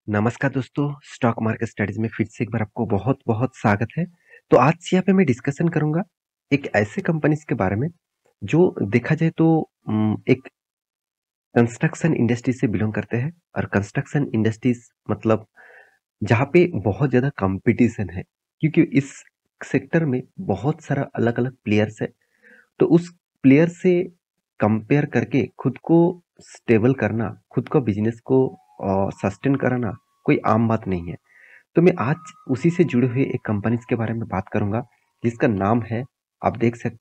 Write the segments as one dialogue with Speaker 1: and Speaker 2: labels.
Speaker 1: नमस्कार दोस्तों, stock market studies में फिर से एक बार आपको बहुत-बहुत स्वागत है। तो आज यहाँ पे मैं डिस्कशन करूँगा एक ऐसे कंपनीज़ के बारे में जो देखा जाए तो एक कंस्ट्रक्शन इंडस्ट्री से बिलॉन्ग करते हैं और कंस्ट्रक्शन इंडस्ट्रीज़ मतलब जहाँ पे बहुत ज़्यादा कॉम्पिटिशन है क्योंकि इस सेक्टर में बहुत सारा अलग-अलग प्लेयर्स है। तो उस प्लेयर से कंपेयर करके खुद को स्टेबल करना, खुद को बिज़नेस को सस्टेन कराना कोई आम बात नहीं है। तो मैं आज उसी से जुड़े हुए एक कंपनीज़ के बारे में बात करूँगा, जिसका नाम है आप देख सक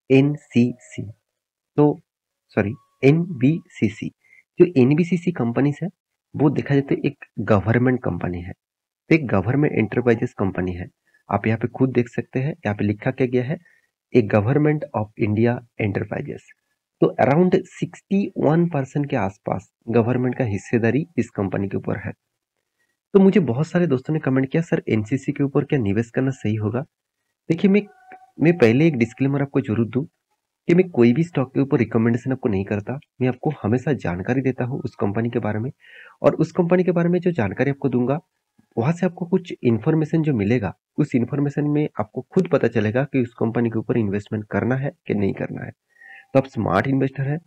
Speaker 1: एनसीसी तो सॉरी एनबीसीसी। जो एनबीसीसी कंपनीज़ है, वो देखा जाए तो एक गवर्नमेंट कंपनी है। तो एक गवर्नमेंट एंटरप्राइजेज़ कंपनी है। आप यहाँ पे खुद देख सकते हैं, यहाँ पे लिखा क्या गया है, ए गवर्नमेंट ऑफ इंडिया एंटरप्राइजेज़। तो अराउंड 61% के आसपास गवर्नमेंट का हिस्सेदारी इस कंपनी के ऊपर है। तो मुझे बहुत सारे दोस्तों ने कमेंट किया सर एनसीसी के ऊपर क्या निवेश करना सही होगा? देखिए मैं पहले एक डिस्क्लेमर आपको ज़रूर दूँ कि मैं कोई भी स्टॉक के ऊपर रिकमेंडेशन आपको नहीं करता। मैं आपको हमेशा जानकारी देता हूँ उस कंपनी के बारे में और उस कंपनी के बारे में जो जानकारी आपको दूँगा, वहाँ से आपको कुछ इन्फॉर्मेशन जो मिलेगा, उस इन्फॉर्मेशन में आपको खुद पता चलेगा कि उस कंपनी के ऊपर इन्वेस्टमेंट करना है कि नहीं करना है। तो आप स्मार्ट इन्वेस्टर हैं,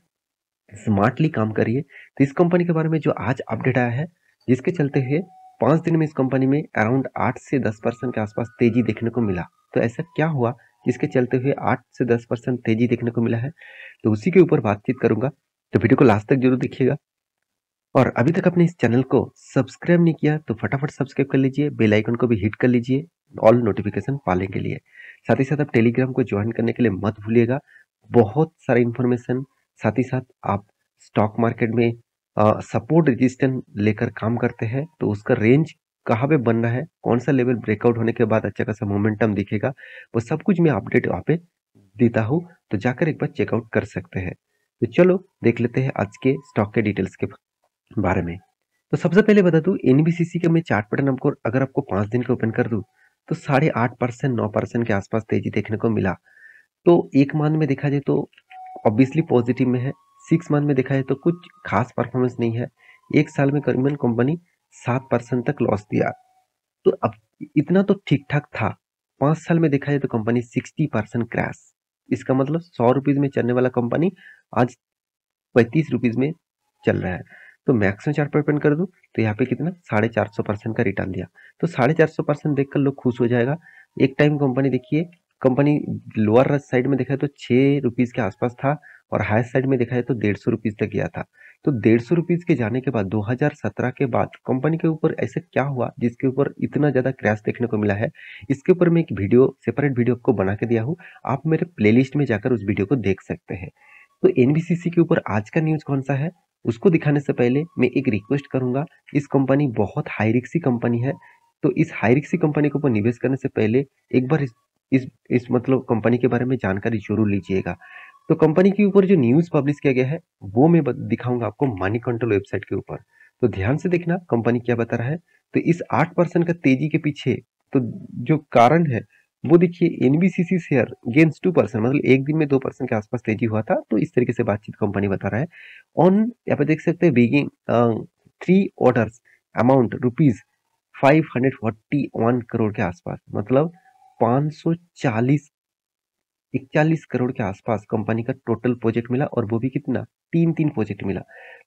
Speaker 1: स्मार्टली काम करिए। तो इस कंपनी के बारे में जो आज अपडेट आया है, जिसके चलते हुए 5 दिन में इस कंपनी में अराउंड 8 से 10% के आसपास तेजी देखने को मिला। तो ऐसा क्या हुआ जिसके चलते हुए 8 से 10% तेजी देखने को मिला है? तो उसी के ऊपर बातचीत करूँगा। तो वीडियो को लास्ट तक ज़रूर देखिएगा और अभी तक आपने इस चैनल को सब्सक्राइब नहीं किया तो फटाफट सब्सक्राइब कर लीजिए, बेल आइकन को भी हिट कर लीजिए ऑल नोटिफिकेशन पाने के लिए। साथ ही साथ आप टेलीग्राम को ज्वाइन करने के लिए मत भूलिएगा। बहुत सारा इन्फॉर्मेशन, साथ ही साथ आप स्टॉक मार्केट में सपोर्ट रेजिस्टेंस लेकर काम करते हैं तो उसका रेंज कहाँ पे बनना है, कौन सा लेवल ब्रेकआउट होने के बाद अच्छा खासा मोमेंटम दिखेगा, वो सब कुछ मैं अपडेट वहाँ पे देता हूँ। तो जाकर एक बार चेकआउट कर सकते हैं। तो चलो देख लेते हैं आज के स्टॉक के डिटेल्स के बारे में। तो सबसे पहले बता दूं एनबीसीसी का मैं चार्ट पैटर्न आपको अगर आपको 5 दिन का ओपन कर दूं तो 8.5% 9% के आसपास तेजी देखने को मिला। तो एक मंथ में देखा जाए तो ऑब्वियसली पॉजिटिव में है, 6 मंथ में देखा जाए तो कुछ खास परफॉर्मेंस नहीं है। एक साल में करीबन कंपनी 7% तक लॉस दिया। तो अब इतना तो ठीक ठाक था। 5 साल में देखा जाए तो कंपनी 60% क्रैश। इसका मतलब 100 रुपीज में चलने वाला कंपनी आज 35 रुपीज में चल रहा है। तो मैक्सिमम चार्ट पर ओपन कर दूं तो यहाँ पे कितना 450% का रिटर्न दिया। तो 450% देखकर लोग खुश हो जाएगा। एक टाइम कंपनी देखिए, कंपनी लोअर साइड में देखा है तो 6 रुपीज के आसपास था और हायर साइड में देखा है तो 150 रुपीज तक गया था। तो 150 रुपीज के जाने के बाद 2017 के बाद कंपनी के ऊपर ऐसे क्या हुआ जिसके ऊपर इतना ज्यादा क्रैश देखने को मिला है? इसके ऊपर मैं एक वीडियो, सेपरेट वीडियो आपको बना के दिया हूँ। आप मेरे प्लेलिस्ट में जाकर उस वीडियो को देख सकते हैं। तो एनबीसीसी के ऊपर आज का न्यूज़ कौन सा है, उसको दिखाने से पहले मैं एक रिक्वेस्ट करूंगा। इस कंपनी बहुत हाई रिस्की कंपनी है, तो इस हाई रिस्की कंपनी के ऊपर निवेश करने से पहले एक बार इस मतलब कंपनी के बारे में जानकारी जरूर लीजिएगा। तो कंपनी के ऊपर जो न्यूज़ पब्लिश किया गया है वो मैं दिखाऊंगा आपको मनी कंट्रोल वेबसाइट के ऊपर। तो ध्यान से देखना कंपनी क्या बता रहा है। तो इस 8% का तेजी के पीछे तो जो कारण है वो देखिए, एनबीसीसी शेयर गेन्स 2%, मतलब एक दिन में 2% के आसपास तेजी हुआ था। तो इस तरीके से बातचीत कंपनी बता रहा है। ऑन यहाँ पे देख सकते हैं बिगिंग 3 ऑर्डर्स अमाउंट रुपीज 541 करोड़ के आसपास, मतलब 540 41 करोड़ के आसपास कंपनी का टोटल प्रोजेक्ट मिला और वो भी कितना, तीन तीन प्रोजेक्ट मिला।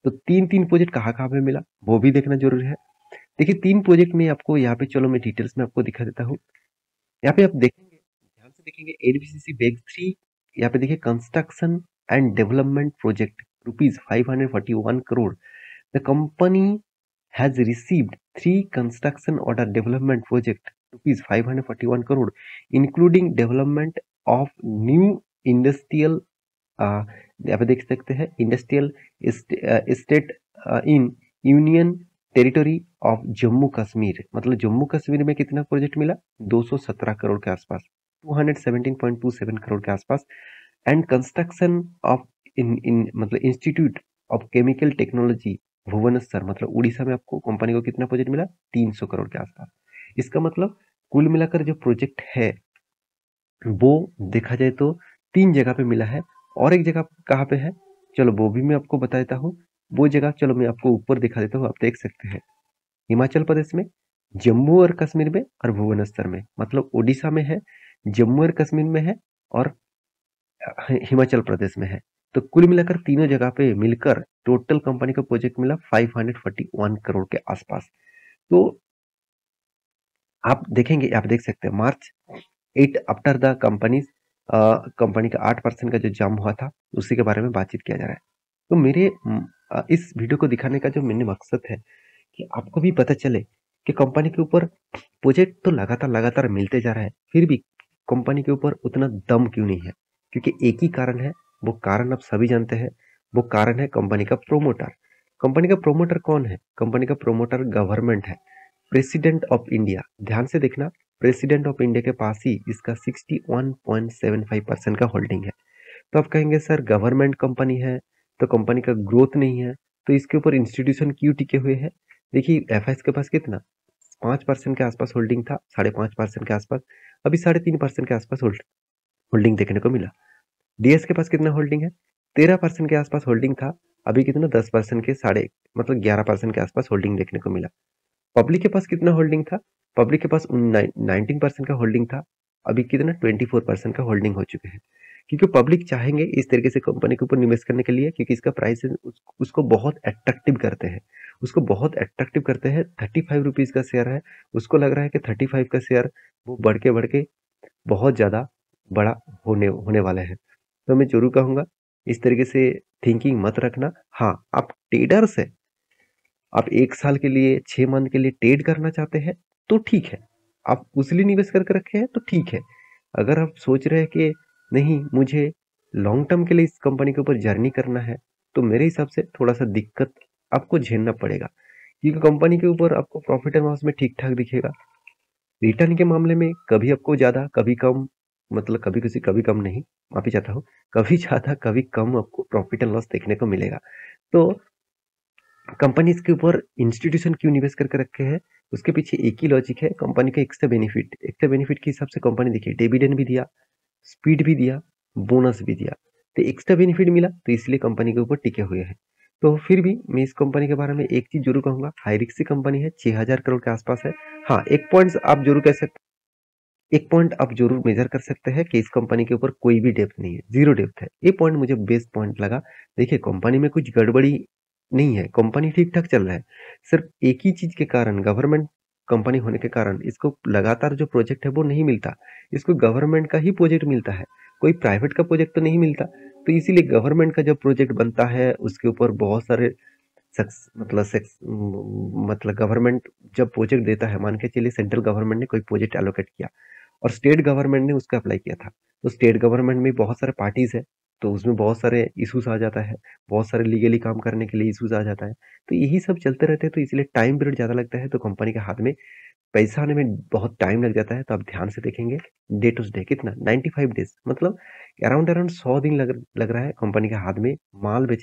Speaker 1: तो तीन तीन प्रोजेक्ट कहाँ कहाँ पे मिला वो भी देखना जरूरी है। देखिए 3 प्रोजेक्ट में आपको यहाँ पे, चलो मैं डिटेल्स में आपको दिखा देता हूँ। यहाँ पे आप देखेंगे, ध्यान से देखेंगे, एनबीसीसी बैग 3। यहाँ पे देखिए construction and development project rupees 541 crore. The company has received 3 construction order development project rupees 541 crore, including development of new industrial, यहाँ पे देख सकते हैं, industrial state in union territory of Jammu Kashmir. मतलब जम्मू कश्मीर में कितना प्रोजेक्ट मिला, 217 करोड़ के आसपास, 217.27 करोड़ के आसपास। एंड कंस्ट्रक्शन ऑफ इन मतलब institute of chemical technology Bhubaneswar, मतलब उड़ीसा में आपको कंपनी को कितना प्रोजेक्ट मिला, 300 करोड़ के आसपास। इसका मतलब कुल मिलाकर जो प्रोजेक्ट है वो देखा जाए तो 3 जगह पे मिला है। और एक जगह कहाँ पे है, चलो वो भी मैं आपको बता देता हूँ। वो जगह चलो मैं आपको ऊपर दिखा देता हूँ, आप देख सकते हैं। हिमाचल प्रदेश में, जम्मू और कश्मीर में और भुवनेश्वर में, मतलब उड़ीसा में है, जम्मू और कश्मीर में है और हिमाचल प्रदेश में है। तो कुल मिलाकर तीनों जगह पे मिलकर टोटल कंपनी का प्रोजेक्ट मिला 541 करोड़ के आसपास। तो आप देखेंगे, आप देख सकते हैं मार्च 8 आफ्टर द कंपनी का 8% का जो जंप हुआ था उसी के बारे में बातचीत किया जा रहा है। तो इस वीडियो को दिखाने का जो मैंने मकसद है कि आपको भी पता चले कि कंपनी के ऊपर प्रोजेक्ट तो लगातार लगातार मिलते जा रहा है, फिर भी कंपनी के ऊपर उतना दम क्यों नहीं है। क्योंकि एक ही कारण है, वो कारण आप सभी जानते हैं, वो कारण है कंपनी का प्रोमोटर। कंपनी का प्रोमोटर कौन है? कंपनी का प्रोमोटर गवर्नमेंट है, प्रेसिडेंट ऑफ इंडिया। ध्यान से देखना, प्रेसिडेंट ऑफ इंडिया के पास ही इसका 61.75% का होल्डिंग है। तो आप कहेंगे सर गवर्नमेंट कंपनी है तो कंपनी का ग्रोथ नहीं है, तो इसके ऊपर इंस्टीट्यूशन क्यों टिके हुए हैं? देखिए एफआईएस के पास कितना 5% के आसपास होल्डिंग था, 5.5% के आसपास, अभी 3.5% के आसपास होल्डिंग देखने को मिला। डीएस के पास कितना होल्डिंग है? 13% के आसपास होल्डिंग था, अभी कितना 10% के साढ़े मतलब 11% के आसपास होल्डिंग देखने को मिला। पब्लिक के पास कितना होल्डिंग था? पब्लिक के पास 19% का होल्डिंग था, अभी कितना 24% का होल्डिंग हो चुके हैं। क्योंकि पब्लिक चाहेंगे इस तरीके से कंपनी के ऊपर निवेश करने के लिए, क्योंकि इसका प्राइस उसको बहुत अट्रैक्टिव करते हैं, उसको बहुत अट्रैक्टिव करते हैं। 35 रुपीज का शेयर है, उसको लग रहा है कि 35 का शेयर वो बढ़ के बहुत ज्यादा बड़ा होने होने वाला है। तो मैं जरूर कहूंगा इस तरीके से थिंकिंग मत रखना। हाँ, आप ट्रेडर्स है, आप 1 साल के लिए 6 मंथ के लिए ट्रेड करना चाहते हैं तो ठीक है, आप उस लिए निवेश करके रखे हैं तो ठीक है। अगर आप सोच रहे हैं कि नहीं मुझे लॉन्ग टर्म के लिए इस कंपनी के ऊपर जर्नी करना है, तो मेरे हिसाब से थोड़ा सा दिक्कत आपको झेलना पड़ेगा। क्योंकि कंपनी के ऊपर आपको प्रॉफिट एंड लॉस में ठीक ठाक दिखेगा, रिटर्न के मामले में कभी आपको ज्यादा कभी कम, मतलब कभी कम नहीं, माफी चाहता हूँ, कभी ज्यादा कभी कम आपको प्रॉफिट एंड लॉस देखने को मिलेगा। तो कंपनी इसके ऊपर इंस्टीट्यूशन क्यों निवेश करके रखे हैं, उसके पीछे एक ही लॉजिक है, कंपनी का एक्स्ट्रा बेनिफिट के हिसाब से कंपनी देखिए डिविडेंड भी दिया, स्पीड भी दिया, बोनस भी दिया। तो एक्स्ट्रा बेनिफिट मिला तो इसलिए कंपनी के ऊपर टिके हुए हैं। तो फिर भी मैं इस कंपनी के बारे में एक चीज जरूर कहूंगा, हाई रिस्क कंपनी है, 6,000 करोड़ के आसपास है। हाँ, एक पॉइंट आप जरूर मेजर कर सकते हैं कि इस कंपनी के ऊपर कोई भी डेप्थ नहीं है, जीरो डेप्थ है। ये पॉइंट मुझे बेस्ट पॉइंट लगा। देखिए कंपनी में कुछ गड़बड़ी नहीं है, कंपनी ठीक ठाक चल रहा है। सिर्फ एक ही चीज के कारण, गवर्नमेंट कंपनी होने के कारण इसको लगातार जो प्रोजेक्ट है वो नहीं मिलता, इसको गवर्नमेंट का ही प्रोजेक्ट मिलता है, कोई प्राइवेट का प्रोजेक्ट तो नहीं मिलता। तो इसीलिए गवर्नमेंट का जब प्रोजेक्ट बनता है उसके ऊपर बहुत सारे मतलब गवर्नमेंट जब प्रोजेक्ट देता है, मान के चलिए सेंट्रल गवर्नमेंट ने कोई प्रोजेक्ट एलोकेट किया और स्टेट गवर्नमेंट ने उसका अप्लाई किया था, तो स्टेट गवर्नमेंट में बहुत सारे पार्टीज है, तो उसमें बहुत सारे इश्यूज आ जाता है, बहुत सारे लीगली काम करने के लिए इश्यूज आ जाता है। तो यही सब चलते रहते हैं, तो इसलिए टाइम पीरियड ज्यादा लगता है, तो कंपनी के हाथ में पैसा आने में बहुत टाइम लग जाता है। तो आप ध्यान से देखेंगे डे टू डे कितना 95 डेज, मतलब अराउंड अराउंड 100 दिन लग रहा है कंपनी के हाथ में माल तो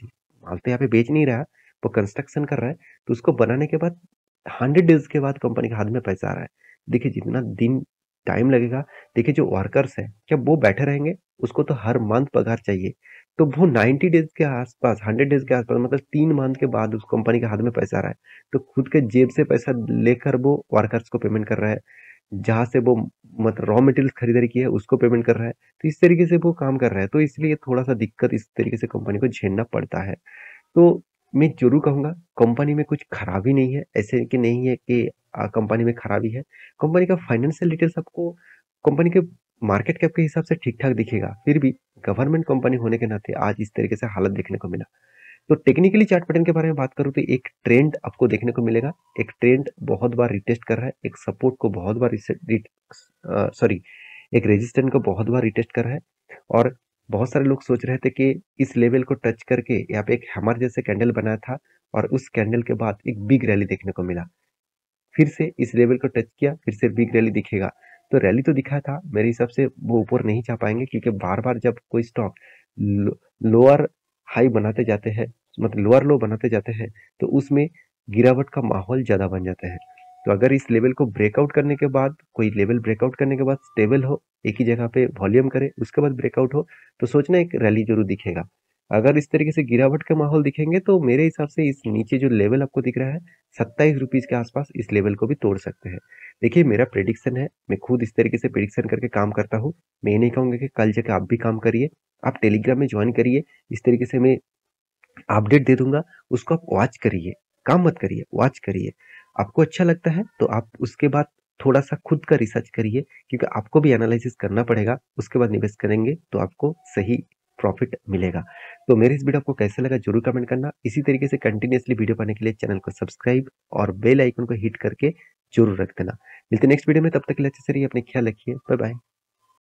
Speaker 1: यहाँ पे बेच नहीं रहा, वो कंस्ट्रक्शन कर रहा है, तो उसको बनाने के बाद 100 डेज के बाद कंपनी के हाथ में पैसा आ रहा है। देखिए जितना दिन टाइम लगेगा, देखिए जो वर्कर्स है क्या वो बैठे रहेंगे? उसको तो हर मंथ पगार चाहिए, तो वो 90 डेज के आसपास, 100 डेज के आसपास, मतलब 3 मंथ के बाद उस कंपनी के हाथ में पैसा आ रहा है, तो खुद के जेब से पैसा लेकर वो वर्कर्स को पेमेंट कर रहा है, जहां से वो मतलब रॉ मटेरियल खरीदारी की है उसको पेमेंट कर रहा है, तो इस तरीके से वो काम कर रहा है। तो इसलिए थोड़ा सा दिक्कत इस तरीके से कंपनी को झेलना पड़ता है। तो मैं जरूर कहूंगा कंपनी में कुछ खराबी नहीं है, ऐसे कि नहीं है कि कंपनी में खराबी है। कंपनी का फाइनेंशियल डिटेल्स आपको कंपनी के मार्केट कैप के हिसाब से ठीक ठाक दिखेगा, फिर भी गवर्नमेंट कंपनी होने के नाते आज इस तरीके से हालत देखने को मिला। तो टेक्निकली चार्ट पैटर्न के बारे में बात करूं तो एक ट्रेंड आपको देखने को मिलेगा, एक ट्रेंड बहुत बार रिटेस्ट कर रहा है, एक सपोर्ट को बहुत बार सॉरी एक रेजिस्टेंस को बहुत बार रिटेस्ट कर रहा है। और बहुत सारे लोग सोच रहे थे कि इस लेवल को टच करके यहाँ पे एक हैमर जैसे कैंडल बनाया था, और उस कैंडल के बाद एक बिग रैली देखने को मिला, फिर से इस लेवल को टच किया, फिर से बिग रैली दिखेगा। तो रैली तो दिखा था, मेरे हिसाब से वो ऊपर नहीं जा पाएंगे, क्योंकि बार बार जब कोई स्टॉक लोअर हाई बनाते जाते हैं, मतलब लोअर लो बनाते जाते हैं, तो उसमें गिरावट का माहौल ज्यादा बन जाता है। तो अगर इस लेवल को ब्रेकआउट करने के बाद, कोई लेवल ब्रेकआउट करने के बाद स्टेबल हो, एक ही जगह पे वॉल्यूम करे, उसके बाद ब्रेकआउट हो, तो सोचना एक रैली जरूर दिखेगा। अगर इस तरीके से गिरावट का माहौल दिखेंगे तो मेरे हिसाब से इस नीचे जो लेवल आपको दिख रहा है 27 रुपीज़ के आसपास इस लेवल को भी तोड़ सकते हैं। देखिए मेरा प्रेडिक्शन है, मैं खुद इस तरीके से प्रेडिक्शन करके काम करता हूँ। मैं ये नहीं कहूँगा कि कल जाके आप भी काम करिए, आप टेलीग्राम में जॉइन करिए, इस तरीके से मैं अपडेट दे दूँगा, उसको आप वॉच करिए, काम मत करिए, वॉच करिए। आपको अच्छा लगता है तो आप उसके बाद थोड़ा-सा खुद का रिसर्च करिए क्योंकि आपको भी एनालिसिस करना पड़ेगा, उसके बाद निवेश करेंगे तो आपको सही प्रॉफ़िट मिलेगा। तो मेरी इस वीडियो आपको कैसा लगा ज़रूर कमेंट करना। इसी तरीके से कंटिन्यूअसली वीडियो पाने के लिए चैनल को सब्सक्राइब और बेल आइकन को हिट करके ज़रूर रख देना। मिलते हैं नेक्स्ट वीडियो में, तब तक के लिए अच्छे से रहिए, अपना ख्याल रखिए। Bye bye.